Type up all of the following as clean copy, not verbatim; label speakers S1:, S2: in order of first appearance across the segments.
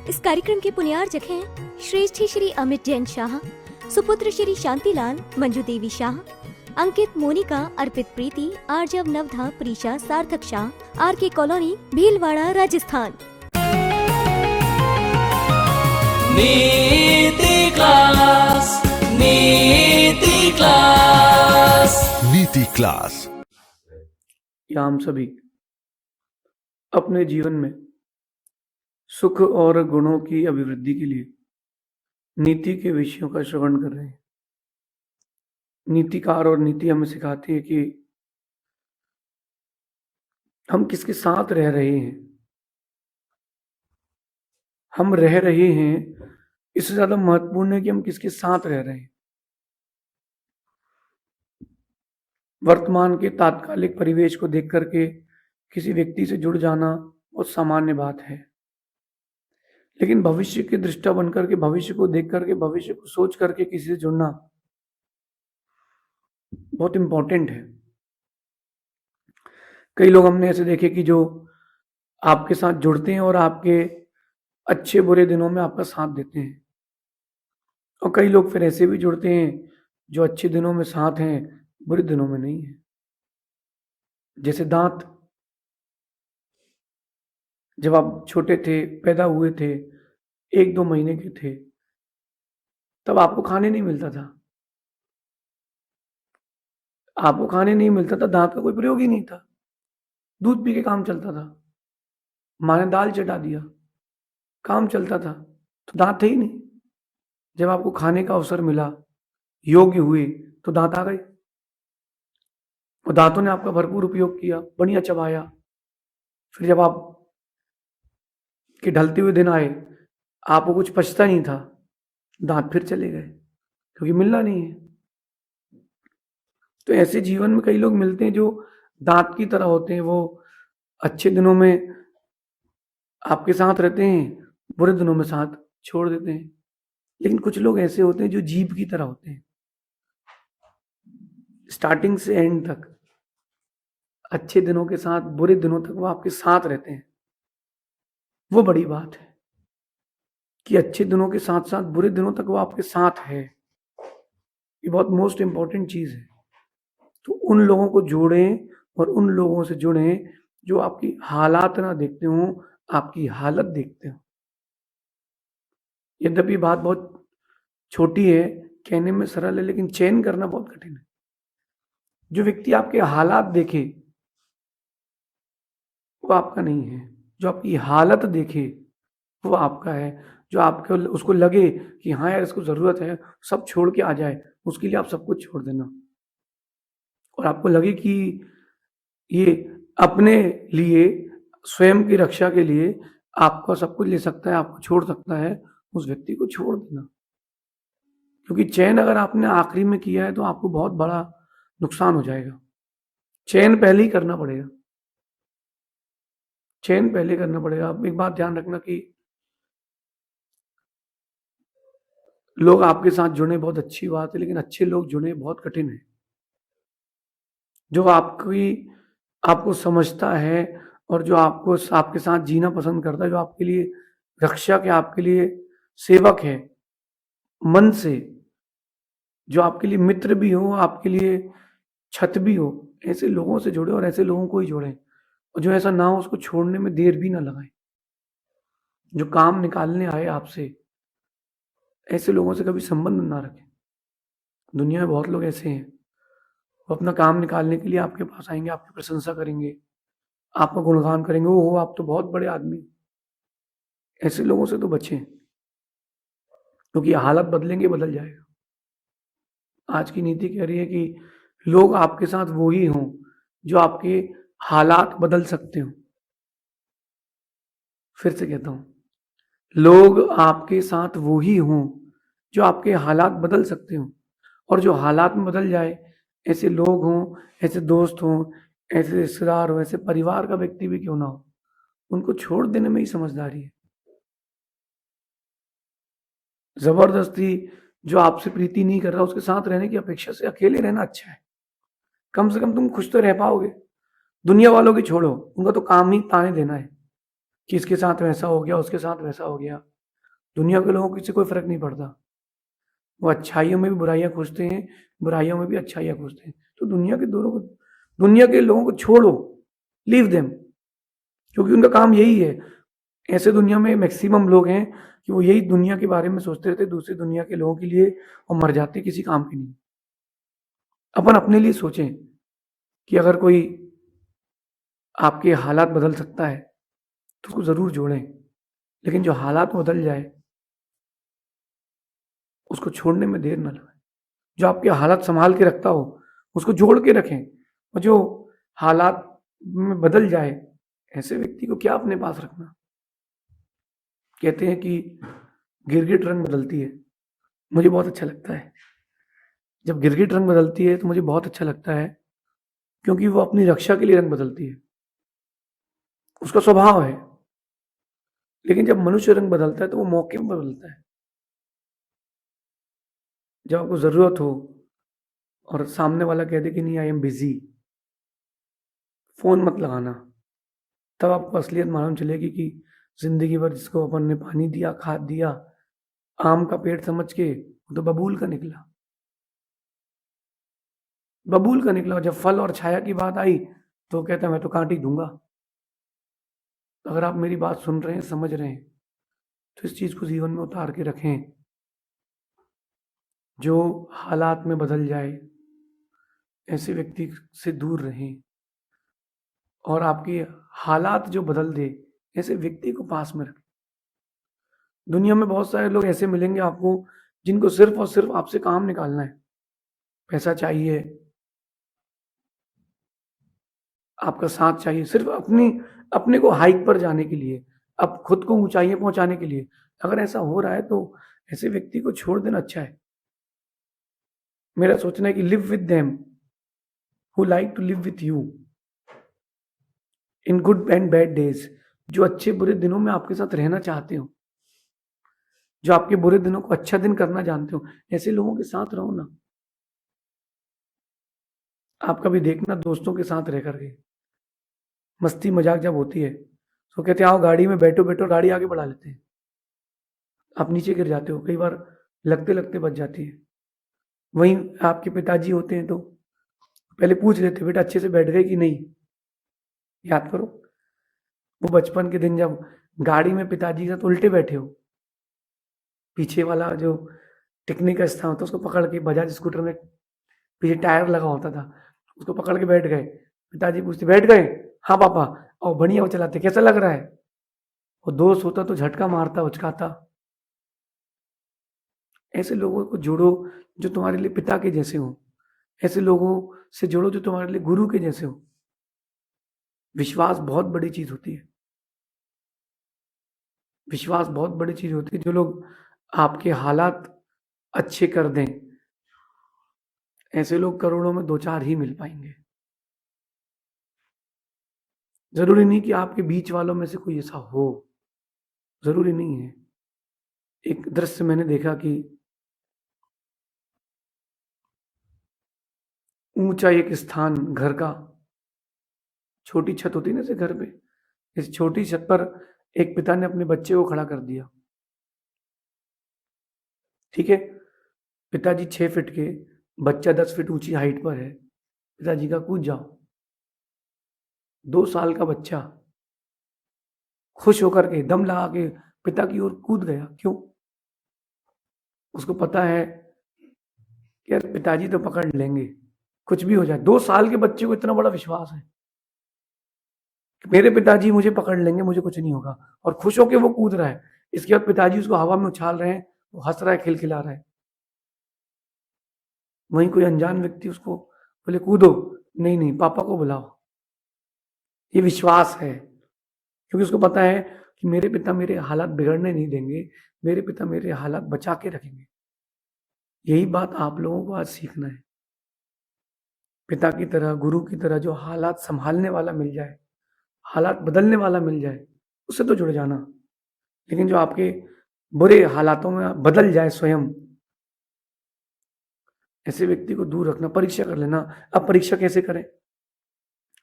S1: इस कार्यक्रम के पुण्यार्चक हैं श्रेष्ठी श्री अमित जैन शाह, सुपुत्र श्री शांतिलाल, मंजू देवी शाह, अंकित, मोनिका, अर्पित, प्रीति, आर्जव, नवधा, प्रीशा, सार्थक शाह, RK कॉलोनी, भीलवाड़ा, राजस्थान।
S2: नीति क्लास, नीति क्लास,
S3: नीति क्लास।
S4: या हम सभी अपने जीवन में सुख और गुणों की अभिवृद्धि के लिए नीति के विषयों का श्रवण कर रहे हैं। नीतिकार और नीति हमें सिखाती है कि हम किसके साथ रह रहे हैं। हम रह रहे हैं, इससे ज्यादा महत्वपूर्ण है कि हम किसके साथ रह रहे हैं। वर्तमान के तात्कालिक परिवेश को देख करके किसी व्यक्ति से जुड़ जाना बहुत सामान्य बात है, लेकिन भविष्य की दृष्टा बनकर के, भविष्य को देख करके, भविष्य को सोच करके किसी से जुड़ना बहुत इंपॉर्टेंट है। कई लोग हमने ऐसे देखे कि जो आपके साथ जुड़ते हैं और आपके अच्छे बुरे दिनों में आपका साथ देते हैं, और कई लोग फिर ऐसे भी जुड़ते हैं जो अच्छे दिनों में साथ हैं, बुरे दिनों में नहीं है। जैसे दांत, जब आप छोटे थे, पैदा हुए थे, 1-2 महीने के थे, तब आपको खाने नहीं मिलता था। आपको खाने नहीं मिलता था, दांत का कोई प्रयोग ही नहीं था, दूध पी के काम चलता था। माँ ने दाल चटा दिया, काम चलता था, तो दांत थे ही नहीं। जब आपको खाने का अवसर मिला, योग्य हुए, तो दांत आ गए, और दांतों ने आपका भरपूर उपयोग किया, बढ़िया चबाया। फिर जब आप के ढलते हुए दिन आए, आपको कुछ पचता नहीं था, दांत फिर चले गए, क्योंकि मिलना नहीं है। तो ऐसे जीवन में कई लोग मिलते हैं जो दांत की तरह होते हैं। वो अच्छे दिनों में आपके साथ रहते हैं, बुरे दिनों में साथ छोड़ देते हैं। लेकिन कुछ लोग ऐसे होते हैं जो जीभ की तरह होते हैं, स्टार्टिंग से एंड तक, अच्छे दिनों के साथ बुरे दिनों तक वो आपके साथ रहते हैं। वो बड़ी बात है कि अच्छे दिनों के साथ साथ बुरे दिनों तक वो आपके साथ है। ये बहुत मोस्ट इंपॉर्टेंट चीज है। तो उन लोगों को जोड़ें और उन लोगों से जुड़ें जो आपकी हालात ना देखते हो, आपकी हालत देखते हो। यद्यपि बात बहुत छोटी है, कहने में सरल है, लेकिन चयन करना बहुत कठिन है। जो व्यक्ति आपके हालात देखे वो आपका नहीं है, जो आपकी हालत देखे वो आपका है। जो आपको उसको लगे कि हाँ यार इसको जरूरत है, सब छोड़ के आ जाए, उसके लिए आप सब कुछ छोड़ देना। और आपको लगे कि ये अपने लिए, स्वयं की रक्षा के लिए आपका सब कुछ ले सकता है, आपको छोड़ सकता है, उस व्यक्ति को छोड़ देना। क्योंकि चयन अगर आपने आखिरी में किया है तो आपको बहुत बड़ा नुकसान हो जाएगा। चयन पहले ही करना पड़ेगा, चयन पहले करना पड़ेगा। आप एक बात ध्यान रखना कि लोग आपके साथ जुड़े बहुत अच्छी बात है, लेकिन अच्छे लोग जुड़े बहुत कठिन है। जो आपको समझता है और जो आपके साथ जीना पसंद करता है, जो आपके लिए रक्षक है, आपके लिए सेवक है मन से, जो आपके लिए मित्र भी हो, आपके लिए छत भी हो, ऐसे लोगों से जुड़े और ऐसे लोगों को ही जोड़ें। और जो ऐसा ना हो उसको छोड़ने में देर भी ना लगाएं। जो काम निकालने आए आपसे, ऐसे लोगों से कभी संबंध ना रखें। दुनिया में बहुत लोग ऐसे हैं, वो अपना काम निकालने के लिए आपके पास आएंगे, आपकी प्रशंसा करेंगे, आपका गुणगान करेंगे, वो आप तो बहुत बड़े आदमी। ऐसे लोगों से तो बचें, क्योंकि हालत बदलेंगे, बदल जाएगा। आज की नीति कह रही है कि लोग आपके साथ वो ही हों जो आपके हालात बदल सकते हो। फिर से कहता हूं, लोग आपके साथ वो ही हों जो आपके हालात बदल सकते हो। और जो हालात में बदल जाए, ऐसे लोग हों, ऐसे दोस्त हों, ऐसे रिश्तेदार हो, ऐसे परिवार का व्यक्ति भी क्यों ना हो, उनको छोड़ देने में ही समझदारी है। जबरदस्ती जो आपसे प्रीति नहीं कर रहा, उसके साथ रहने की अपेक्षा से अकेले रहना अच्छा है। कम से कम तुम खुश तो रह पाओगे। दुनिया वालों की छोड़ो, उनका तो काम ही ताने देना है कि इसके साथ वैसा हो गया, उसके साथ वैसा हो गया। दुनिया के लोगों को इससे कोई फर्क नहीं पड़ता। वो अच्छाइयों में भी बुराइयां खोजते हैं, बुराइयों में भी अच्छाइयां खोजते हैं। तो दुनिया के लोगों को छोड़ो, लीव देम, क्योंकि उनका काम यही है। ऐसे दुनिया में मैक्सिमम लोग हैं कि वो यही दुनिया के बारे में सोचते रहते, दूसरी दुनिया के लोगों के लिए, और मर जाते किसी काम के नहीं। अपन अपने लिए सोचें कि अगर कोई आपके हालात बदल सकता है तो उसको जरूर जोड़ें, लेकिन जो हालात बदल जाए उसको छोड़ने में देर न लगाएं। जो आपके हालात संभाल के रखता हो उसको जोड़ के रखें, और जो हालात में बदल जाए ऐसे व्यक्ति को क्या अपने पास रखना। कहते हैं कि गिरगिट रंग बदलती है, मुझे बहुत अच्छा लगता है। जब गिरगिट रंग बदलती है तो मुझे बहुत अच्छा लगता है, क्योंकि वो अपनी रक्षा के लिए रंग बदलती है, उसका स्वभाव है। लेकिन जब मनुष्य रंग बदलता है तो वो मौके में बदलता है। जब आपको जरूरत हो और सामने वाला कह दे कि नहीं आई एम बिजी, फोन मत लगाना। तब आपको असलियत मालूम चलेगी कि जिंदगी भर जिसको अपन ने पानी दिया, खाद दिया, आम का पेड़ समझ के, वो तो बबूल का निकला, बबूल का निकला। जब फल और छाया की बात आई तो कहता मैं तो कांट ही दूंगा। अगर आप मेरी बात सुन रहे हैं, समझ रहे हैं, तो इस चीज को जीवन में उतार के रखें। जो हालात में बदल जाए ऐसे व्यक्ति से दूर रहें, और आपके हालात जो बदल दे ऐसे व्यक्ति को पास में रखें। दुनिया में बहुत सारे लोग ऐसे मिलेंगे आपको जिनको सिर्फ और सिर्फ आपसे काम निकालना है, पैसा चाहिए, आपका साथ चाहिए, सिर्फ अपने को हाइक पर जाने के लिए, अब खुद को ऊंचाइयां पहुंचाने के लिए। अगर ऐसा हो रहा है तो ऐसे व्यक्ति को छोड़ देना अच्छा है। मेरा सोचना है कि live with them who like to live with you in good and bad days. जो अच्छे बुरे दिनों में आपके साथ रहना चाहते हो, जो आपके बुरे दिनों को अच्छा दिन करना जानते हो, ऐसे लोगों के साथ रहो ना। आप कभी देखना दोस्तों के साथ रह करके मस्ती मजाक जब होती है तो कहते हैं आओ गाड़ी में बैठो बैठो, गाड़ी आगे बढ़ा लेते हैं, आप नीचे गिर जाते हो, कई बार लगते लगते बच जाती है। वहीं आपके पिताजी होते हैं तो पहले पूछ लेते बेटा अच्छे से बैठ गए कि नहीं। याद करो वो बचपन के दिन जब गाड़ी में पिताजी के साथ उल्टे बैठे हो, पीछे वाला जो टिकने का स्थान होता उसको पकड़ के, बजाज स्कूटर में पीछे टायर लगा होता था, उसको पकड़ के बैठ गए। पिताजी पूछते बैठ गए, हाँ पापा, और बढ़िया वो चलाते, कैसा लग रहा है। वो दोस्त होता तो झटका मारता, उचकाता। ऐसे लोगों को जोड़ो जो तुम्हारे लिए पिता के जैसे हो, ऐसे लोगों से जोड़ो जो तुम्हारे लिए गुरु के जैसे हो। विश्वास बहुत बड़ी चीज होती है, विश्वास बहुत बड़ी चीज होती है। जो लोग आपके हालात अच्छे कर दें, ऐसे लोग करोड़ों में दो चार ही मिल पाएंगे। जरूरी नहीं कि आपके बीच वालों में से कोई ऐसा हो, जरूरी नहीं है। एक दृश्य मैंने देखा कि ऊंचा एक स्थान घर का, छोटी छत होती ना से घर पे, इस छोटी छत पर एक पिता ने अपने बच्चे को खड़ा कर दिया। ठीक है, पिताजी 6 फीट के, बच्चा 10 फीट ऊंची हाइट पर है। पिताजी का कूद जाओ। 2 साल का बच्चा खुश होकर के दम लगा के पिता की ओर कूद गया। क्यों? उसको पता है कि यार पिताजी तो पकड़ लेंगे, कुछ भी हो जाए। 2 साल के बच्चे को इतना बड़ा विश्वास है कि मेरे पिताजी मुझे पकड़ लेंगे, मुझे कुछ नहीं होगा, और खुश होकर वो कूद रहा है। इसके बाद पिताजी उसको हवा में उछाल रहे हैं, वो हंस रहा है, खिलखिला रहा है। वहीं कोई अनजान व्यक्ति उसको बोले कूदो, नहीं नहीं पापा को बुलाओ। ये विश्वास है, क्योंकि उसको पता है कि मेरे पिता मेरे हालात बिगड़ने नहीं देंगे, मेरे पिता मेरे हालात बचा के रखेंगे। यही बात आप लोगों को आज सीखना है। पिता की तरह, गुरु की तरह जो हालात संभालने वाला मिल जाए, हालात बदलने वाला मिल जाए, उससे तो जुड़ जाना। लेकिन जो आपके बुरे हालातों में बदल जाए स्वयं, ऐसे व्यक्ति को दूर रखना। परीक्षा कर लेना। अब परीक्षा कैसे करें?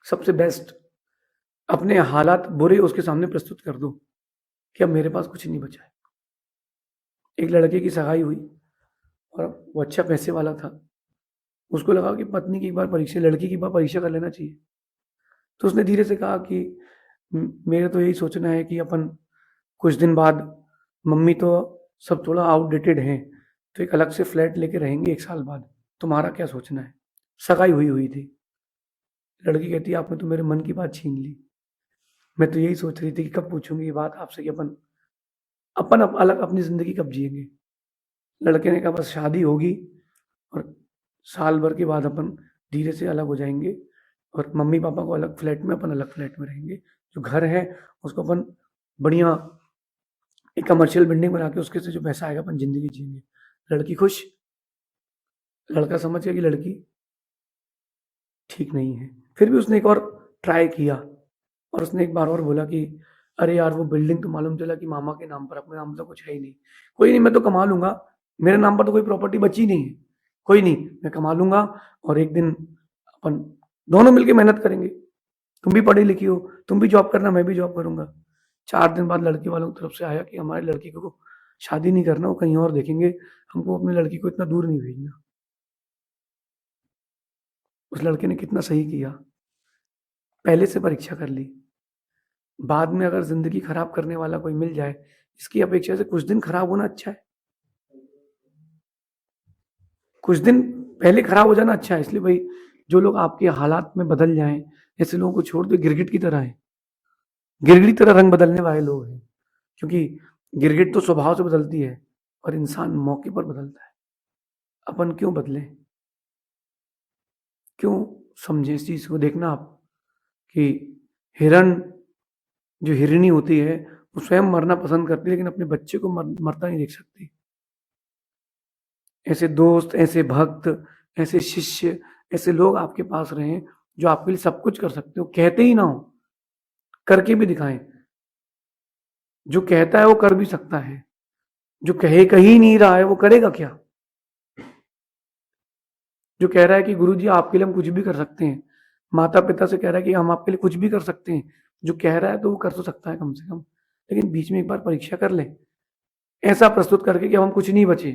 S4: सबसे बेस्ट, अपने हालात बुरे उसके सामने प्रस्तुत कर दो कि अब मेरे पास कुछ नहीं बचा है। एक लड़के की सगाई हुई और वो अच्छा पैसे वाला था। उसको लगा कि पत्नी की एक बार परीक्षा, लड़की की एक बार परीक्षा कर लेना चाहिए। तो उसने धीरे से कहा कि मेरे तो यही सोचना है कि अपन कुछ दिन बाद, मम्मी तो सब थोड़ा आउटडेटेड हैं, तो एक अलग से फ्लैट लेके रहेंगे 1 साल बाद, तुम्हारा क्या सोचना है? सगाई हुई थी। लड़की कहती है आपने तो मेरे मन की बात छीन ली। मैं तो यही सोच रही थी कि कब पूछूंगी ये बात आपसे कि अपन अपन अलग अपनी जिंदगी कब जिएंगे। लड़के ने कहा बस शादी होगी और साल भर के बाद अपन धीरे से अलग हो जाएंगे और मम्मी पापा को अलग फ्लैट में, अपन अलग फ्लैट में रहेंगे। जो घर है उसको अपन बढ़िया एक कमर्शियल बिल्डिंग बना के उसके से जो पैसा आएगा अपन जिंदगी जिएंगे। लड़की खुश। लड़का समझ गया कि लड़की ठीक नहीं है। फिर भी उसने एक और ट्राई किया और उसने एक बार और बोला कि अरे यार वो बिल्डिंग तो मालूम चला कि मामा के नाम पर, अपने नाम तो कुछ है ही नहीं। कोई नहीं, मैं तो कमा लूंगा, मेरे नाम पर तो कोई प्रॉपर्टी बची नहीं है। कोई नहीं, मैं कमा लूंगा और एक दिन अपन दोनों मिलके मेहनत करेंगे। तुम भी पढ़ी लिखी हो, तुम भी जॉब करना, मैं भी जॉब करूंगा। 4 दिन बाद लड़की वालों की तरफ से आया कि हमारी लड़की को शादी नहीं करना, वो कहीं और देखेंगे, हमको अपनी लड़की को इतना दूर नहीं भेजना। उस लड़के ने कितना सही किया, पहले से परीक्षा कर ली। बाद में अगर जिंदगी खराब करने वाला कोई मिल जाए, इसकी अपेक्षा से कुछ दिन खराब होना अच्छा है। कुछ दिन पहले खराब हो जाना अच्छा है। इसलिए भाई, जो लोग आपके हालात में बदल जाएं, ऐसे लोगों को छोड़ दो। गिरगिट की तरह है, गिरगिट की तरह रंग बदलने वाले लोग हैं। क्योंकि गिरगिट तो स्वभाव से बदलती है और इंसान मौके पर बदलता है। अपन क्यों बदले, क्यों समझे इस चीज को? देखना आप कि हिरण, जो हिरणी होती है, वो स्वयं मरना पसंद करती है लेकिन अपने बच्चे को मरता नहीं देख सकती। ऐसे दोस्त, ऐसे भक्त, ऐसे शिष्य, ऐसे लोग आपके पास रहें जो आपके लिए सब कुछ कर सकते हो, कहते ही ना हो, करके भी दिखाएं। जो कहता है वो कर भी सकता है, जो कही नहीं रहा है वो करेगा क्या? जो कह रहा है कि गुरुजी आपके लिए हम कुछ भी कर सकते हैं, माता पिता से कह रहा है कि हम आपके लिए कुछ भी कर सकते हैं, जो कह रहा है तो वो कर तो सकता है कम से कम। लेकिन बीच में एक बार परीक्षा कर ले, ऐसा प्रस्तुत करके कि अब हम कुछ नहीं बचे।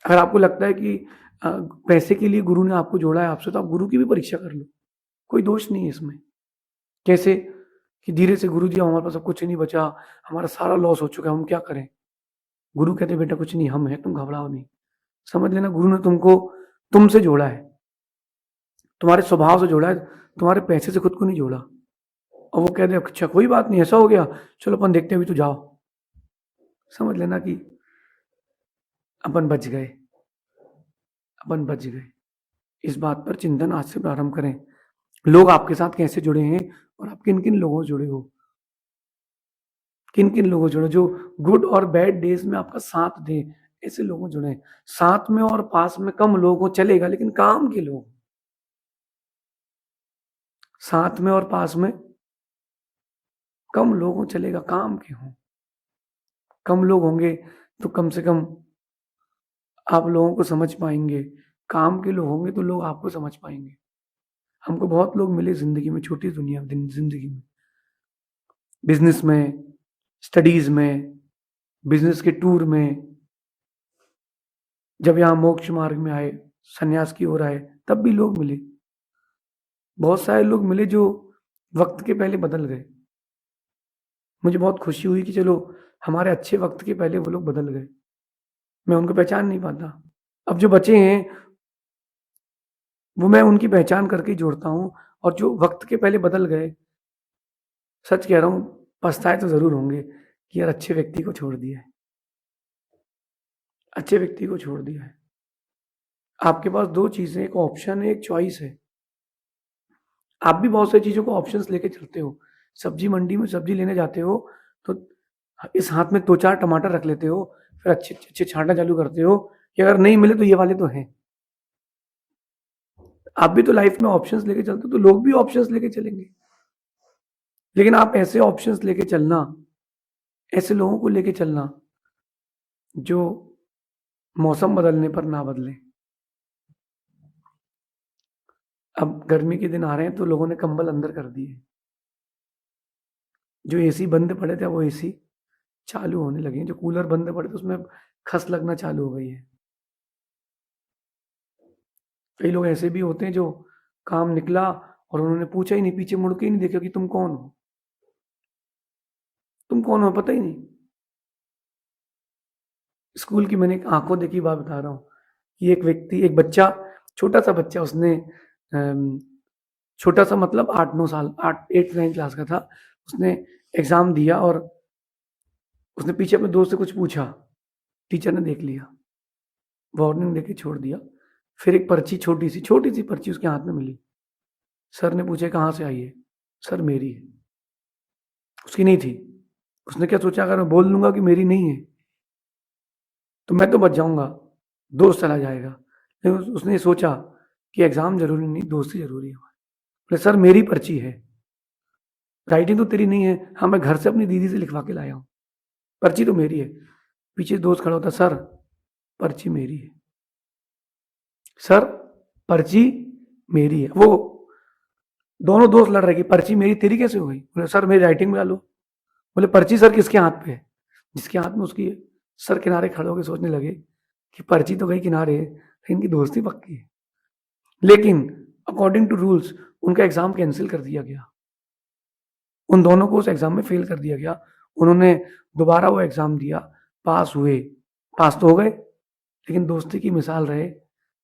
S4: अगर आपको लगता है कि पैसे के लिए गुरु ने आपको जोड़ा है आपसे, तो आप गुरु की भी परीक्षा कर लो, कोई दोष नहीं है इसमें। कैसे कि धीरे से गुरु जी हमारे पास अब कुछ नहीं बचा, हमारा सारा लॉस हो चुका है, हम क्या करें? गुरु कहते बेटा कुछ नहीं, हम हैं, तुम घबराओ नहीं। समझ लेना गुरु ने तुमको तुमसे जोड़ा है, तुम्हारे स्वभाव से जोड़ा है, तुम्हारे पैसे से खुद को नहीं जोड़ा। और वो कह दे अच्छा कोई बात नहीं, ऐसा हो गया, चलो अपन देखते हैं, अभी तो जाओ। समझ लेना कि अपन बच गए, अपन बच गए। इस बात पर चिंतन आज से प्रारंभ करें। लोग आपके साथ कैसे जुड़े हैं और आप किन किन लोगों से जुड़े हो, किन किन लोगों से जुड़े जो गुड और बैड डेज में आपका साथ दे, ऐसे लोगों से जुड़े। साथ में और पास में कम लोग हो चलेगा, लेकिन काम के लोग। साथ में और पास में कम लोग हो चलेगा, काम के हों। कम लोग होंगे तो कम से कम आप लोगों को समझ पाएंगे, काम के लोग होंगे तो लोग आपको समझ पाएंगे। हमको बहुत लोग मिले जिंदगी में, छोटी दुनिया जिंदगी में, बिजनेस में, स्टडीज में, बिजनेस के टूर में, जब यहाँ मोक्ष मार्ग में आए, सन्यास की ओर आए, तब भी लोग मिले। बहुत सारे लोग मिले जो वक्त के पहले बदल गए। मुझे बहुत खुशी हुई कि चलो हमारे अच्छे वक्त के पहले वो लोग बदल गए। मैं उनको पहचान नहीं पाता। अब जो बचे हैं वो मैं उनकी पहचान करके ही जोड़ता हूं। और जो वक्त के पहले बदल गए, सच कह रहा हूं, पछताए तो जरूर होंगे कि यार अच्छे व्यक्ति को छोड़ दिया है, अच्छे व्यक्ति को छोड़ दिया है। आपके पास दो चीजें, एक ऑप्शन है, एक चॉइस है। आप भी बहुत सारी चीजों को ऑप्शंस लेके चलते हो। सब्जी मंडी में सब्जी लेने जाते हो तो इस हाथ में 2-4 टमाटर रख लेते हो, फिर अच्छे अच्छे छांटना चालू करते हो कि अगर नहीं मिले तो ये वाले तो हैं। आप भी तो लाइफ में ऑप्शंस लेके चलते हो, तो लोग भी ऑप्शंस लेके चलेंगे। लेकिन आप ऐसे ऑप्शंस लेके चलना, ऐसे लोगों को लेके चलना जो मौसम बदलने पर ना बदले। अब गर्मी के दिन आ रहे हैं तो लोगों ने कंबल अंदर कर दिए, जो एसी बंद पड़े थे वो एसी चालू होने लगे हैं, जो कूलर बंद पड़े थे उसमें खस लगना चालू हो गई है। कई लोग ऐसे भी होते हैं जो काम निकला और उन्होंने पूछा ही नहीं, पीछे मुड़ के ही नहीं देखा कि तुम कौन हो, तुम कौन हो पता ही नहीं। स्कूल की मैंने एक आंखों देखी बात बता रहा हूँ कि एक व्यक्ति, एक बच्चा, छोटा सा बच्चा, उसने छोटा सा मतलब 8-9 साल, 8-9 क्लास का था। उसने एग्जाम दिया और उसने पीछे अपने दोस्त से कुछ पूछा, टीचर ने देख लिया, वार्निंग देके छोड़ दिया। फिर एक पर्ची, छोटी सी पर्ची उसके हाथ में मिली। सर ने पूछा कहाँ से आई है? सर मेरी है। उसकी नहीं थी। उसने क्या सोचा, अगर मैं बोल दूंगा कि मेरी नहीं है तो मैं तो बच जाऊंगा, दोस्त चला जाएगा। लेकिन उसने सोचा कि एग्जाम जरूरी नहीं, दोस्ती जरूरी है। बोले सर मेरी पर्ची है, राइटिंग तो तेरी नहीं है। हाँ मैं घर से अपनी दीदी से लिखवा के लाया हूँ, पर्ची तो मेरी है। पीछे दोस्त खड़ा होता, सर पर्ची मेरी है, सर पर्ची मेरी है। वो दोनों दोस्त लड़ रहे कि पर्ची मेरी तेरी कैसे हो गई? बोले सर मेरी राइटिंग में डालो। बोले पर्ची सर किसके हाथ पे है? जिसके हाथ में उसकी है। सर किनारे खड़े होकर सोचने लगे कि पर्ची तो गई किनारे है, इनकी दोस्ती पक्की है। लेकिन अकॉर्डिंग टू रूल्स उनका एग्जाम कैंसिल कर दिया गया, उन दोनों को उस एग्जाम में फेल कर दिया गया। उन्होंने दोबारा वो एग्जाम दिया, पास हुए, पास तो हो गए लेकिन दोस्ती की मिसाल रहे,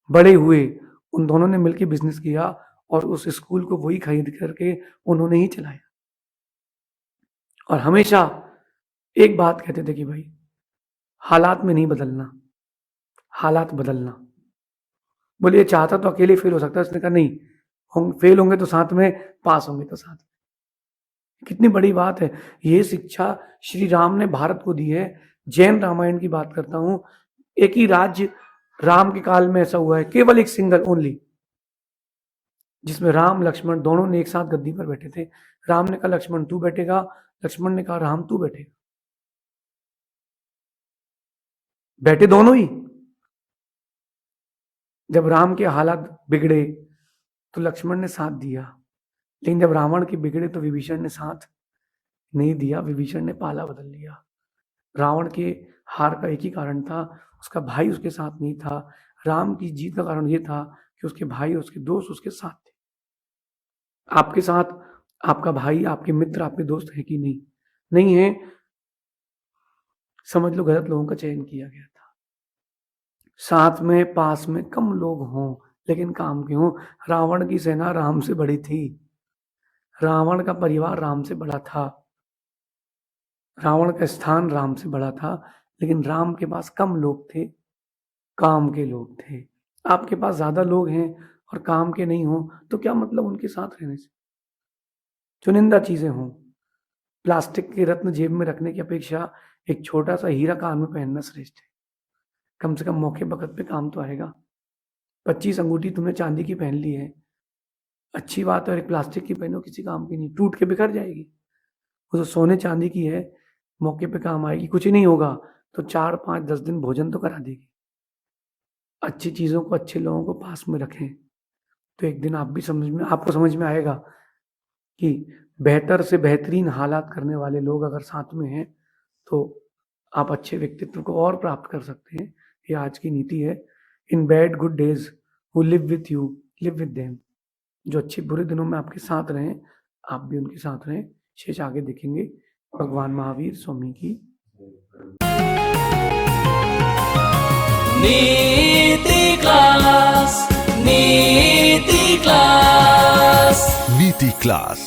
S4: बड़े हुए। उन दोनों ने मिलकर बिजनेस किया और उस स्कूल को वही खरीद करके उन्होंने ही चलाया। और हमेशा एक बात कहते थे कि भाई हालात में नहीं बदलना, हालात बदलना। बोले ये चाहता तो अकेले फेल हो सकता है, उसने कहा नहीं, फेल होंगे तो साथ में, पास होंगे तो साथ में। कितनी बड़ी बात है। ये शिक्षा श्री राम ने भारत को दी है। जैन रामायण की बात करता हूं, एक ही राज्य राम के काल में ऐसा हुआ है, केवल एक सिंगल ओनली, जिसमें राम लक्ष्मण दोनों ने एक साथ गद्दी पर बैठे थे। राम ने कहा लक्ष्मण तू बैठेगा, लक्ष्मण ने कहा राम तू बैठेगा, बैठे दोनों ही। जब राम के हालात बिगड़े तो लक्ष्मण ने साथ दिया, लेकिन जब रावण के बिगड़े तो विभीषण ने साथ नहीं दिया, विभीषण ने पाला बदल लिया। रावण के हार का एक ही कारण था, उसका भाई उसके साथ नहीं था। राम की जीत का कारण यह था कि उसके भाई, उसके दोस्त उसके साथ थे। आपके साथ आपका भाई, आपके मित्र, आपके दोस्त है कि नहीं? नहीं है, समझ लो गलत लोगों का चयन किया गया था। साथ में, पास में कम लोग हों लेकिन काम के हों। रावण की सेना राम से बड़ी थी, रावण का परिवार राम से बड़ा था, रावण का स्थान राम से बड़ा था, लेकिन राम के पास कम लोग थे, काम के लोग थे। आपके पास ज्यादा लोग हैं और काम के नहीं हो तो क्या मतलब उनके साथ रहने से? चुनिंदा चीजें हों। प्लास्टिक के रत्न जेब में रखने की अपेक्षा एक छोटा सा हीरा कान में पहनना श्रेष्ठ है। कम से कम मौके वक्त पे काम तो आएगा। 25 अंगूठी तुमने चांदी की पहन ली है, अच्छी बात है, और एक प्लास्टिक की पहनो, किसी काम की नहीं, टूट के बिखर जाएगी। वो तो सोने चांदी की है, मौके पे काम आएगी। कुछ ही नहीं होगा तो 4-5-10 दिन भोजन तो करा देगी। अच्छी चीजों को, अच्छे लोगों को पास में रखें तो एक दिन आपको समझ में आएगा कि बेहतर से बेहतरीन हालात करने वाले लोग अगर साथ में हैं तो आप अच्छे व्यक्तित्व को और प्राप्त कर सकते हैं। ये आज की नीति है। In bad good days who live with you, live with them. जो अच्छे बुरे दिनों में आपके साथ रहें, आप भी उनके साथ रहें। शेष आगे देखेंगे। भगवान महावीर स्वामी की
S2: नीति क्लास, नीति क्लास,
S3: नीति क्लास।